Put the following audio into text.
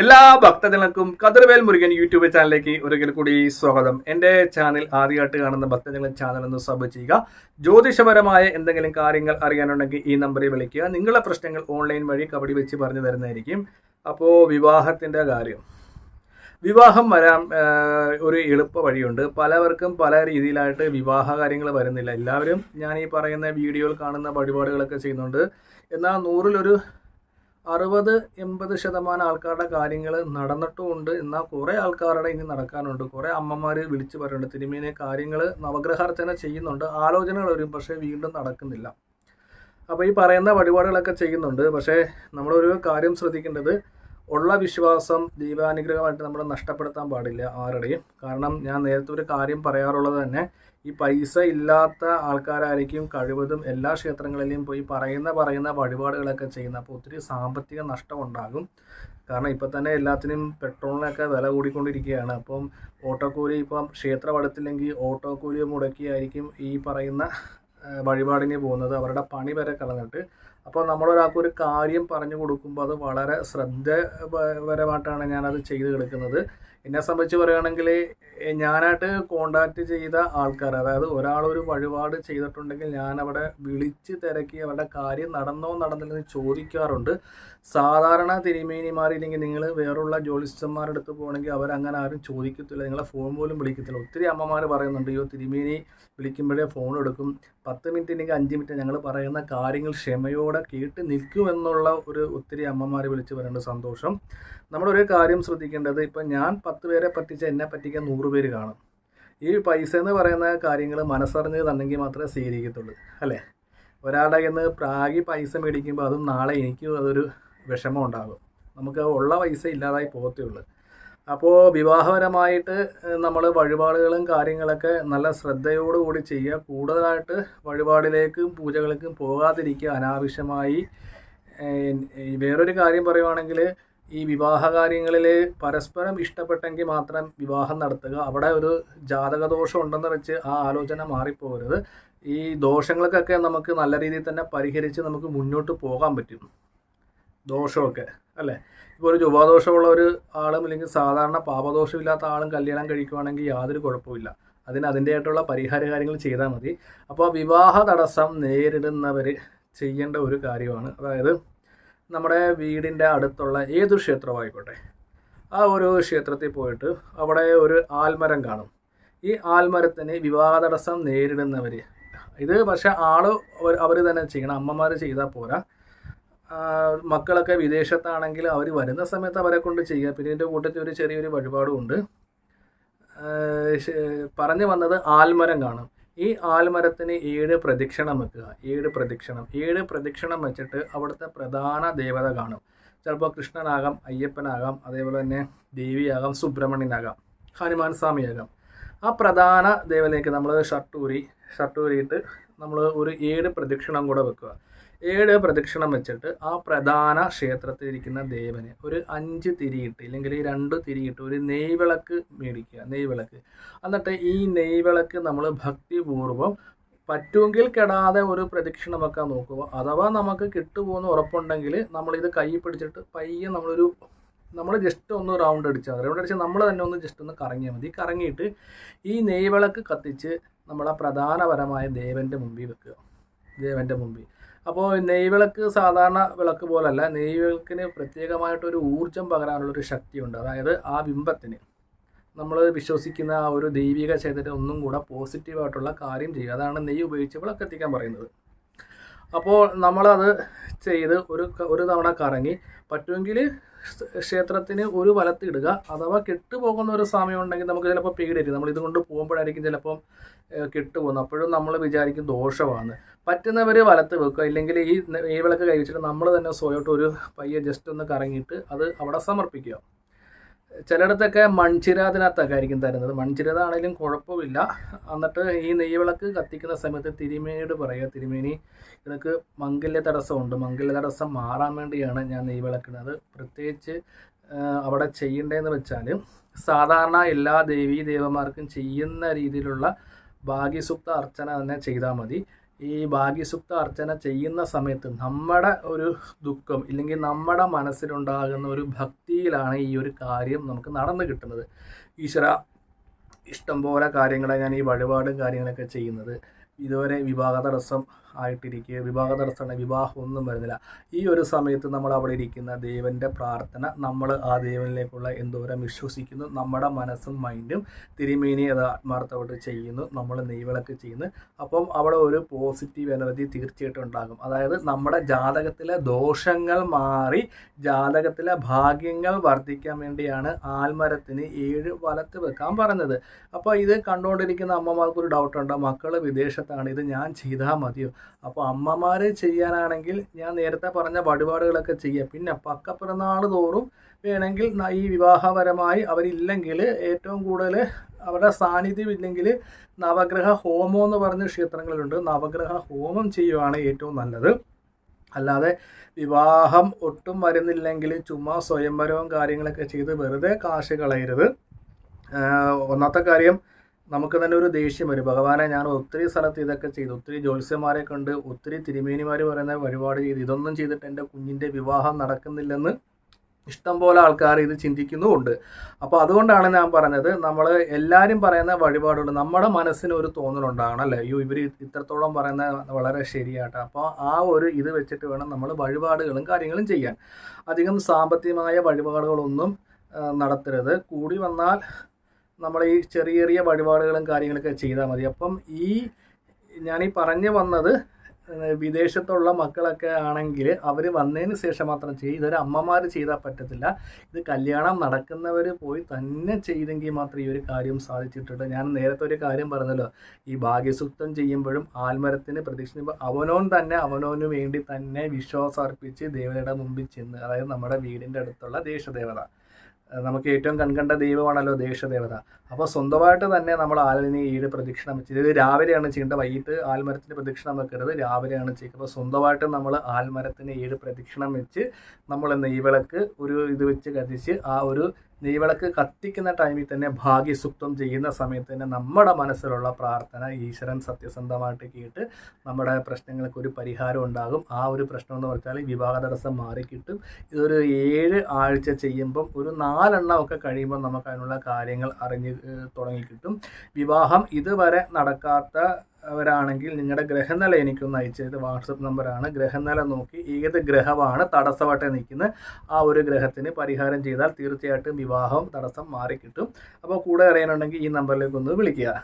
എല്ലാ ഭക്തജനങ്ങൾക്കും കതിർവേൽ മുരുകൻ യൂട്യൂബ് ചാനലിലേക്ക് ഒരിക്കൽ കൂടി സ്വാഗതം. എൻ്റെ ചാനൽ ആദ്യമായിട്ട് കാണുന്ന ഭക്തജന ചാനൽ ഒന്ന് സബ് ചെയ്യുക. ജ്യോതിഷപരമായ എന്തെങ്കിലും കാര്യങ്ങൾ അറിയാനുണ്ടെങ്കിൽ ഈ നമ്പറിൽ വിളിക്കുക. നിങ്ങളുടെ പ്രശ്നങ്ങൾ ഓൺലൈൻ വഴി കബഡി വെച്ച് പറഞ്ഞു തരുന്നതായിരിക്കും. അപ്പോൾ വിവാഹത്തിൻ്റെ കാര്യം, വിവാഹം വരാൻ ഒരു എളുപ്പ വഴിയുണ്ട്. പലവർക്കും പല രീതിയിലായിട്ട് വിവാഹ കാര്യങ്ങൾ വരുന്നില്ല. എല്ലാവരും ഞാൻ ഈ പറയുന്ന വീഡിയോയിൽ കാണുന്ന വഴിപാടുകളൊക്കെ ചെയ്യുന്നുണ്ട്. എന്നാൽ 100-ൽ 60-80% ആൾക്കാരുടെ കാര്യങ്ങൾ നടന്നിട്ടുമുണ്ട്. എന്നാൽ കുറേ ആൾക്കാരുടെ ഇനി നടക്കാനുണ്ട്. കുറേ അമ്മമാർ വിളിച്ച് പറയുന്നുണ്ട്, തിരുമേനി കാര്യങ്ങൾ നവഗ്രഹാർച്ചന ചെയ്യുന്നുണ്ട്, ആലോചനകൾ വരും, പക്ഷേ വീണ്ടും നടക്കുന്നില്ല. അപ്പോൾ ഈ പറയുന്ന വഴിപാടുകളൊക്കെ ചെയ്യുന്നുണ്ട്. പക്ഷേ നമ്മളൊരു കാര്യം ശ്രദ്ധിക്കേണ്ടത്, ഉള്ള വിശ്വാസം ദൈവാനുഗ്രഹമായിട്ട് നമ്മൾ നഷ്ടപ്പെടുത്താൻ പാടില്ല ആരുടെയും. കാരണം ഞാൻ നേരത്തെ ഒരു കാര്യം പറയാറുള്ളത് തന്നെ, ഈ പൈസ ഇല്ലാത്ത ആൾക്കാരായിരിക്കും കഴിവതും എല്ലാ ക്ഷേത്രങ്ങളിലും പോയി പറയുന്ന വഴിപാടുകളൊക്കെ ചെയ്യുന്നത്. അപ്പോൾ ഒത്തിരി സാമ്പത്തിക നഷ്ടം ഉണ്ടാകും. കാരണം ഇപ്പം തന്നെ എല്ലാത്തിനും പെട്രോളിനൊക്കെ വില കൂടിക്കൊണ്ടിരിക്കുകയാണ്. അപ്പം ഓട്ടോക്കൂലി, ഇപ്പം ക്ഷേത്രം അടുത്തില്ലെങ്കിൽ ഓട്ടോക്കൂലി മുടക്കിയായിരിക്കും ഈ പറയുന്ന വഴിപാടിന് പോകുന്നത്, അവരുടെ പണി വരെ കളഞ്ഞിട്ട്. അപ്പോൾ നമ്മളൊരാൾക്കൊരു കാര്യം പറഞ്ഞു കൊടുക്കുമ്പോൾ അത് വളരെ ശ്രദ്ധപരമായിട്ടാണ് ഞാനത് ചെയ്ത് കൊടുക്കുന്നത്. എന്നെ സംബന്ധിച്ച് പറയുകയാണെങ്കിൽ, ഞാനായിട്ട് കോണ്ടാക്റ്റ് ചെയ്ത ആൾക്കാർ, അതായത് ഒരാളൊരു വഴിപാട് ചെയ്തിട്ടുണ്ടെങ്കിൽ ഞാനവിടെ വിളിച്ച് തിരക്കി അവരുടെ കാര്യം നടന്നില്ലെന്ന് ചോദിക്കാറുണ്ട്. സാധാരണ തിരുമേനിമാരില്ലെങ്കിൽ നിങ്ങൾ വേറുള്ള ജ്യോതിഷന്മാരുടെ അടുത്ത് പോകണമെങ്കിൽ അവരങ്ങനെ ആരും ചോദിക്കത്തില്ല, നിങ്ങളെ ഫോൺ പോലും വിളിക്കത്തില്ല. ഒത്തിരി അമ്മമാർ പറയുന്നുണ്ട്, അയ്യോ തിരുമേനി വിളിക്കുമ്പോഴേ ഫോൺ എടുക്കും, 10 മിനിറ്റ് അല്ലെങ്കിൽ 5 മിനിറ്റ് ഞങ്ങൾ പറയുന്ന കാര്യങ്ങൾ ക്ഷമയോടെ കേട്ട് നിൽക്കുമെന്നുള്ള ഒത്തിരി അമ്മമാർ വിളിച്ച് പറയുന്നുണ്ട്. സന്തോഷം. നമ്മളൊരു കാര്യം ശ്രദ്ധിക്കേണ്ടത്, ഇപ്പം ഞാൻ 10 പേരെ പറ്റിച്ച എന്നെ പറ്റിക്കാൻ 100 പേര് കാണും. ഈ പൈസ എന്ന് പറയുന്ന കാര്യങ്ങൾ മനസ്സറിഞ്ഞ് തന്നെങ്കിൽ മാത്രമേ സ്വീകരിക്കത്തുള്ളൂ, അല്ലേ? ഒരാളുടെ കയ്യിൽ നിന്ന് പ്രാഗി പൈസ മേടിക്കുമ്പോൾ അതും നാളെ എനിക്കും അതൊരു വിഷമം ഉണ്ടാകും. നമുക്ക് ഉള്ള പൈസ ഇല്ലാതായി പോകത്തേ ഉള്ളൂ. അപ്പോൾ വിവാഹപരമായിട്ട് നമ്മൾ വഴിപാടുകളും കാര്യങ്ങളൊക്കെ നല്ല ശ്രദ്ധയോടുകൂടി ചെയ്യുക. കൂടുതലായിട്ട് വഴിപാടിലേക്കും പൂജകൾക്കും പോകാതിരിക്കുക അനാവശ്യമായി. വേറൊരു കാര്യം പറയുവാണെങ്കിൽ, ഈ വിവാഹ കാര്യങ്ങളിൽ പരസ്പരം ഇഷ്ടപ്പെട്ടെങ്കിൽ മാത്രം വിവാഹം നടത്തുക. അവിടെ ഒരു ജാതകദോഷം ഉണ്ടെന്ന് വെച്ച് ആ ആലോചന മാറിപ്പോകരുത്. ഈ ദോഷങ്ങൾക്കൊക്കെ നമുക്ക് നല്ല രീതിയിൽ തന്നെ പരിഹരിച്ച് നമുക്ക് മുന്നോട്ട് പോകാൻ പറ്റും. ദോഷമൊക്കെ അല്ലേ, ഇപ്പോൾ ഒരു ചൊവ്വാദോഷമുള്ള ഒരു ആളും അല്ലെങ്കിൽ സാധാരണ പാപദോഷമില്ലാത്ത ആളും കല്യാണം കഴിക്കുവാണെങ്കിൽ യാതൊരു കുഴപ്പമില്ല. അതിൻ്റെതായിട്ടുള്ള പരിഹാര കാര്യങ്ങൾ ചെയ്താൽ മതി. അപ്പോൾ വിവാഹ തടസ്സം നേരിടുന്നവർ ചെയ്യേണ്ട ഒരു കാര്യമാണ്, അതായത് നമ്മുടെ വീടിൻ്റെ അടുത്തുള്ള ഏതൊരു ക്ഷേത്രമായിക്കോട്ടെ, ആ ഒരു ക്ഷേത്രത്തിൽ പോയിട്ട് അവിടെ ഒരു ആൽമരം കാണും. ഈ ആൽമരത്തിന് വിവാഹ തടസ്സം നേരിടുന്നവർ, ഇത് പക്ഷേ അവർ തന്നെ ചെയ്യണം, അമ്മമാർ ചെയ്താൽ പോരാ. മക്കളൊക്കെ വിദേശത്താണെങ്കിൽ അവർ വരുന്ന സമയത്ത് അവരെ കൊണ്ട് ചെയ്യുക. പിന്നെ ഇതിൻ്റെ കൂട്ടത്തിൽ ഒരു ചെറിയൊരു വഴിപാടും ഉണ്ട്. പറഞ്ഞു വന്നത്, ആൽമരം കാണും. ഈ ആൽമരത്തിന് 7 പ്രദക്ഷിണം വെക്കുക. 7 പ്രദക്ഷിണം വെച്ചിട്ട് അവിടുത്തെ പ്രധാന ദേവത കാണും. ചിലപ്പോൾ കൃഷ്ണനാകാം, അയ്യപ്പനാകാം, അതേപോലെ തന്നെ ദേവിയാകാം, സുബ്രഹ്മണ്യനാകാം, ഹനുമാൻ സ്വാമിയാകാം. ആ പ്രധാന ദേവതയ്ക്ക് നമ്മൾ ഷർട്ടൂരിയിട്ട് നമ്മൾ ഒരു 7 പ്രദക്ഷിണം കൂടെ വെക്കുക. 7 പ്രദക്ഷിണം വെച്ചിട്ട് ആ പ്രധാന ക്ഷേത്രത്തിലിരിക്കുന്ന ദേവന് ഒരു 5 തിരിയിട്ട്, ഇല്ലെങ്കിൽ 2 തിരിയിട്ട് ഒരു നെയ്വിളക്ക് മേടിക്കുക. നെയ്വിളക്ക്. എന്നിട്ട് ഈ നെയ്വിളക്ക് നമ്മൾ ഭക്തിപൂർവ്വം പറ്റുമെങ്കിൽ കെടാതെ ഒരു പ്രദക്ഷിണം വെക്കാൻ നോക്കുക. അഥവാ നമുക്ക് കിട്ടുപോകുന്ന ഉറപ്പുണ്ടെങ്കിൽ നമ്മളിത് കൈ പിടിച്ചിട്ട് പയ്യെ നമ്മൾ ജസ്റ്റ് ഒന്ന് റൗണ്ട് അടിച്ച് നമ്മൾ തന്നെ ഒന്ന് ജസ്റ്റ് ഒന്ന് കറങ്ങിയാൽ മതി. കറങ്ങിയിട്ട് ഈ നെയ്വിളക്ക് കത്തിച്ച് നമ്മളെ പ്രധാനപരമായ ദേവൻ്റെ മുമ്പിൽ വെക്കുക. ദേവൻ്റെ മുമ്പിൽ. അപ്പോൾ നെയ്വിളക്ക് സാധാരണ വിളക്ക് പോലല്ല, നെയ്വിളക്കിന് പ്രത്യേകമായിട്ടൊരു ഊർജം പകരാനുള്ളൊരു ശക്തിയുണ്ട്. അതായത് ആ ബിംബത്തിന് നമ്മൾ വിശ്വസിക്കുന്ന ആ ഒരു ദൈവിക ചൈതന്യം ഒന്നും കൂടെ പോസിറ്റീവായിട്ടുള്ള കാര്യം ചെയ്യുക. അതാണ് നെയ്യ് ഉപയോഗിച്ച് വിളക്കെത്തിക്കാൻ പറയുന്നത്. അപ്പോൾ നമ്മളത് ചെയ്ത് ഒരു തവണ കറങ്ങി, പറ്റുമെങ്കിൽ ക്ഷേത്രത്തിന് ഒരു വലത്ത് ഇടുക. അഥവാ കെട്ടുപോകുന്ന ഒരു സമയം ഉണ്ടെങ്കിൽ നമുക്ക് ചിലപ്പോൾ പേടിയായിരിക്കും, നമ്മൾ ഇതുകൊണ്ട് പോകുമ്പോഴായിരിക്കും ചിലപ്പം കെട്ടുപോകുന്നത്. അപ്പോഴും നമ്മൾ വിചാരിക്കും ദോഷമാണ്. പറ്റുന്നവർ വലത്ത് വെക്കുക. ഇല്ലെങ്കിൽ ഈ വിളക്ക് കഴിച്ചിട്ട് നമ്മൾ തന്നെ സ്വയമായിട്ട് ഒരു പയ്യെ ജസ്റ്റ് ഒന്ന് കറങ്ങിയിട്ട് അത് അവിടെ സമർപ്പിക്കുക. ചിലയിടത്തൊക്കെ മൺചിരാതിനകത്തൊക്കെ ആയിരിക്കും തരുന്നത്. മൺചിരാത ആണെങ്കിലും കുഴപ്പമില്ല. എന്നിട്ട് ഈ നെയ്വിളക്ക് കത്തിക്കുന്ന സമയത്ത് തിരുമേനിയോട് പറയുക, തിരുമേനി എനിക്ക് മംഗല്യ തടസ്സമുണ്ട്, മംഗല്യ തടസ്സം മാറാൻ വേണ്ടിയാണ് ഞാൻ നെയ്വിളക്കുന്നത്. പ്രത്യേകിച്ച് അവിടെ ചെയ്യേണ്ടതെന്ന് വെച്ചാൽ, സാധാരണ എല്ലാ ദേവീദേവന്മാർക്കും ചെയ്യുന്ന രീതിയിലുള്ള ഭാഗ്യസുക്ത അർച്ചന തന്നെ ചെയ്താൽ മതി. ഈ ഭാഗ്യസുക്ത അർച്ചന ചെയ്യുന്ന സമയത്ത് നമ്മുടെ ഒരു ദുഃഖം, ഇല്ലെങ്കിൽ നമ്മുടെ മനസ്സിലുണ്ടാകുന്ന ഒരു ഭക്തി പോസിറ്റിവിറ്റിയിലാണ് ഈ ഒരു കാര്യം നമുക്ക് നടന്നു കിട്ടുന്നത്. ഈശ്വര, ഇഷ്ടംപോലെ കാര്യങ്ങളാണ് ഞാൻ ഈ വഴിപാടും കാര്യങ്ങളൊക്കെ ചെയ്യുന്നത്. ഇതുവരെ വിവാഹ തടസ്സം ആയിട്ടിരിക്കുക, വിവാഹ തടസ്സമാണ്, വിവാഹം ഒന്നും വരുന്നില്ല. ഈ ഒരു സമയത്ത് നമ്മൾ അവിടെ ഇരിക്കുന്ന ദേവൻ്റെ പ്രാർത്ഥന, നമ്മൾ ആ ദേവനിലേക്കുള്ള എന്തോരം വിശ്വസിക്കുന്നു, നമ്മുടെ മനസ്സും മൈൻഡും തിരുമേനി അത് ആത്മാർത്ഥമായിട്ട് ചെയ്യുന്നു, നമ്മൾ നെയ്വിളക്ക് ചെയ്യുന്നു. അപ്പം അവിടെ ഒരു പോസിറ്റീവ് എനർജി തീർച്ചയായിട്ടും ഉണ്ടാകും. അതായത് നമ്മുടെ ജാതകത്തിലെ ദോഷങ്ങൾ മാറി ജാതകത്തിലെ ഭാഗ്യങ്ങൾ വർദ്ധിക്കാൻ വേണ്ടിയാണ് ആൽമരത്തിന് 7 വലത്ത് വെക്കാൻ പറഞ്ഞത്. അപ്പോൾ ഇത് കണ്ടുകൊണ്ടിരിക്കുന്ന അമ്മമാർക്കൊരു ഡൗട്ടുണ്ട്, മക്കൾ വിദേശത്താണ്, ഇത് ഞാൻ ചെയ്താൽ മതിയോ? അപ്പോൾ അമ്മമാർ ചെയ്യാനാണെങ്കിൽ ഞാൻ നേരത്തെ പറഞ്ഞ വഴിപാടുകളൊക്കെ ചെയ്യുക. പിന്നെ പക്കപ്പിറന്നാൾ തോറും വേണമെങ്കിൽ ഈ വിവാഹപരമായി അവരില്ലെങ്കിൽ ഏറ്റവും കൂടുതൽ അവരുടെ സാന്നിധ്യം ഇല്ലെങ്കിൽ നവഗ്രഹ ഹോമം എന്ന് പറഞ്ഞ ക്ഷേത്രങ്ങളിലുണ്ട്, നവഗ്രഹ ഹോമം ചെയ്യുവാണ് ഏറ്റവും നല്ലത്. അല്ലാതെ വിവാഹം ഒട്ടും വരുന്നില്ലെങ്കിൽ ചുമ്മാ സ്വയംവരവും കാര്യങ്ങളൊക്കെ ചെയ്ത് വെറുതെ കാശ് കളയരുത്. ഒന്നാമത്തെ കാര്യം, നമുക്ക് തന്നെ ഒരു ദേഷ്യം വരും. ഭഗവാനെ, ഞാൻ ഒത്തിരി സ്ഥലത്ത് ഇതൊക്കെ ചെയ്തു, ഒത്തിരി ജ്യോത്സ്യന്മാരെ കണ്ട്, ഒത്തിരി തിരുമേനിമാർ പറയുന്ന വഴിപാട് ചെയ്ത്, ഇതൊന്നും ചെയ്തിട്ട് എൻ്റെ കുഞ്ഞിൻ്റെ വിവാഹം നടക്കുന്നില്ലെന്ന് ഇഷ്ടംപോലെ ആൾക്കാർ ഇത് ചിന്തിക്കുന്നുമുണ്ട്. അപ്പോൾ അതുകൊണ്ടാണ് ഞാൻ പറഞ്ഞത്, നമ്മൾ എല്ലാവരും പറയുന്ന വഴിപാടുകൾ നമ്മുടെ മനസ്സിന് ഒരു തോന്നലുണ്ടാകണം, അല്ലേ? അയ്യോ, ഇവർ ഇത്രത്തോളം പറയുന്ന വളരെ ശരിയാട്ടോ. അപ്പോൾ ആ ഒരു ഇത് വെച്ചിട്ട് വേണം നമ്മൾ വഴിപാടുകളും കാര്യങ്ങളും ചെയ്യാൻ. അധികം സാമ്പത്തികമായ വഴിപാടുകളൊന്നും നടത്തരുത്. കൂടി വന്നാൽ നമ്മൾ ഈ ചെറിയ ചെറിയ വഴിപാടുകളും കാര്യങ്ങളൊക്കെ ചെയ്താൽ മതി. അപ്പം ഞാനീ പറഞ്ഞു വന്നത്, വിദേശത്തുള്ള മക്കളൊക്കെ ആണെങ്കിൽ അവർ വന്നതിന് ശേഷം മാത്രം ചെയ്യും. ഇതൊരു അമ്മമാർ ചെയ്താൽ പറ്റത്തില്ല. ഇത് കല്യാണം നടക്കുന്നവർ പോയി തന്നെ ചെയ്തെങ്കിൽ മാത്രമേ ഈ ഒരു കാര്യം സാധിച്ചിട്ടുണ്ട്. ഞാൻ നേരത്തെ ഒരു കാര്യം പറഞ്ഞല്ലോ, ഈ ഭാഗ്യസൂക്തം ചെയ്യുമ്പോഴും ആൽമരത്തിന് പ്രദക്ഷിണ അവനോൻ തന്നെ അവനോന് വേണ്ടി തന്നെ വിശ്വാസം അർപ്പിച്ച് ദേവതയുടെ മുമ്പിൽ ചെന്ന്, അതായത് നമ്മുടെ വീടിൻ്റെ അടുത്തുള്ള ദേശദേവത, നമുക്ക് ഏറ്റവും കൺകണ്ട ദൈവമാണല്ലോ ദേശദേവത. അപ്പോൾ സ്വന്തമായിട്ട് തന്നെ നമ്മൾ ആലിന് 7 പ്രദക്ഷിണം വെച്ച്, ഇത് രാവിലെയാണ് ചെയ്യേണ്ടത്, വൈകിട്ട് ആൽമരത്തിന് പ്രദക്ഷിണം വെക്കരുത്, രാവിലെയാണ് ചെയ്യുക. അപ്പോൾ സ്വന്തമായിട്ട് നമ്മൾ ആൽമരത്തിന് 7 പ്രദക്ഷിണം വെച്ച് നമ്മൾ നെയ്വിളക്ക് ഒരു ഇത് വെച്ച് കത്തിച്ച്, ആ ഒരു നെയ്വിളക്ക് കത്തിക്കുന്ന ടൈമിൽ തന്നെ ഭാഗ്യസൂക്തം ചെയ്യുന്ന സമയത്ത് തന്നെ നമ്മുടെ മനസ്സിലുള്ള പ്രാർത്ഥന ഈശ്വരൻ സത്യസന്ധമായിട്ട് കേട്ട് നമ്മുടെ പ്രശ്നങ്ങൾക്ക് ഒരു പരിഹാരം ഉണ്ടാകും. ആ ഒരു പ്രശ്നം എന്ന് പറഞ്ഞാൽ വിവാഹ തടസ്സം മാറിക്കിട്ടും. ഇതൊരു 7 ആഴ്ച ചെയ്യുമ്പം ഒരു 4 എണ്ണം ഒക്കെ കഴിയുമ്പോൾ നമുക്ക് അതിനുള്ള കാര്യങ്ങൾ അറിഞ്ഞ് തുടങ്ങിക്കിട്ടും. വിവാഹം ഇതുവരെ നടക്കാത്തവരാണെങ്കിൽ നിങ്ങളുടെ ഗ്രഹനില എനിക്കൊന്ന് അയച്ചത് വാട്സപ്പ് നമ്പറാണ്. ഗ്രഹനില നോക്കി ഏത് ഗ്രഹമാണ് തടസ്സമായിട്ട് നിൽക്കുന്നത്, ആ ഒരു ഗ്രഹത്തിന് പരിഹാരം ചെയ്താൽ തീർച്ചയായിട്ടും വിവാഹം തടസ്സം മാറിക്കിട്ടും. അപ്പോൾ കൂടെ അറിയാനുണ്ടെങ്കിൽ ഈ നമ്പറിലേക്ക് ഒന്ന് വിളിക്കുക.